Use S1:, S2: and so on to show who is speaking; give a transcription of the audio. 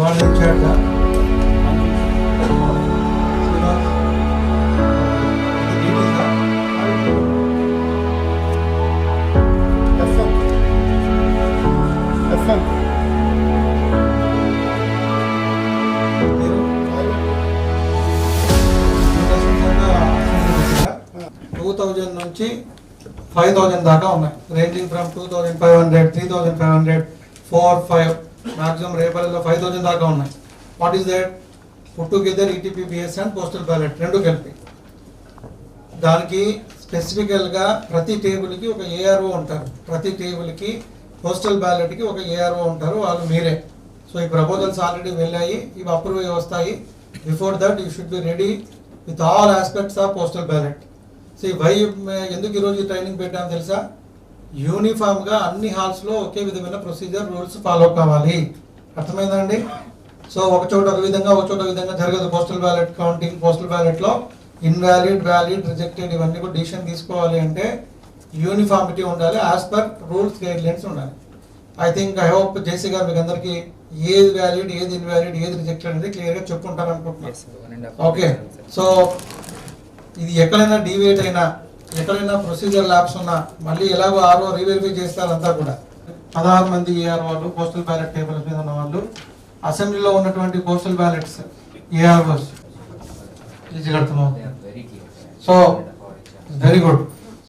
S1: వాళ్ళు ఇచ్చాట నుంచి 5,000 దాకా ఉన్నాయి, రేంజింగ్ ఫ్రమ్ 2,500, 3,500, 4, 5, మాక్సిమం రేపల్లిలో 5,000 దాకా ఉన్నాయి. What is that? Put together ETPPS and postal ballot రెండు కలిపి. దానికి స్పెసిఫికల్గా ప్రతి టేబుల్కి ఒక ఏఆర్ఓ ఉంటారు, ప్రతి టేబుల్కి పోస్టల్ బ్యాలెట్కి ఒక ఏఆర్ఓ ఉంటారు, వాళ్ళు మీరే. సో ఈ ప్రపోజల్స్ ఆల్రెడీ వెళ్ళాయి, ఇవి అప్రూవ్ అయ్యి వస్తాయి. Before that you should be ready with all aspects of postal ballot. So ఎందుకు ఈరోజు ట్రైనింగ్ పెట్టామో తెలుసా? యూనిఫామ్గా అన్ని హాల్స్లో ఒకే విధమైన ప్రొసీజర్ రూల్స్ ఫాలో కావాలి. అర్థమైందండి? సో ఒక చోట ఒక విధంగా ఒక చోట విధంగా జరగదు. పోస్టల్ బ్యాలెట్ కౌంటింగ్, పోస్టల్ బ్యాలెట్లో ఇన్వాలిడ్, వ్యాలిడ్, రిజెక్టెడ్ ఇవన్నీ కూడా డిసిషన్ తీసుకోవాలి అంటే యూనిఫామిటీ ఉండాలి, as per rules guidelines ఉండాలి. ఐ హోప్ జేసీ గారు మీకు అందరికీ ఏది వ్యాలిడ్, ఏది ఇన్వాలిడ్, ఏది రిజెక్టెడ్ అనేది క్లియర్గా చెప్పుకుంటారు అనుకుంటున్నాను. ఓకే, సో ఇది ఎక్కడైనా డీవియేట్ అయినా, ఎక్కడైనా ప్రొసీజర్ ల్యాబ్స్ ఉన్నా మళ్ళీ ఎలాగో ఆర్ఓ రీవెరిఫై చేస్తారంతా కూడా. 16 మంది ఏఆర్ఓలు పోస్టల్ బ్యాలెట్ టేబుల్ మీద ఉన్న వాళ్ళు, అసెంబ్లీలో ఉన్నటువంటి పోస్టల్ బ్యాలెట్స్ ఏఆర్ఓస్ ఈజీగా అర్థమవుతుంది. So very good.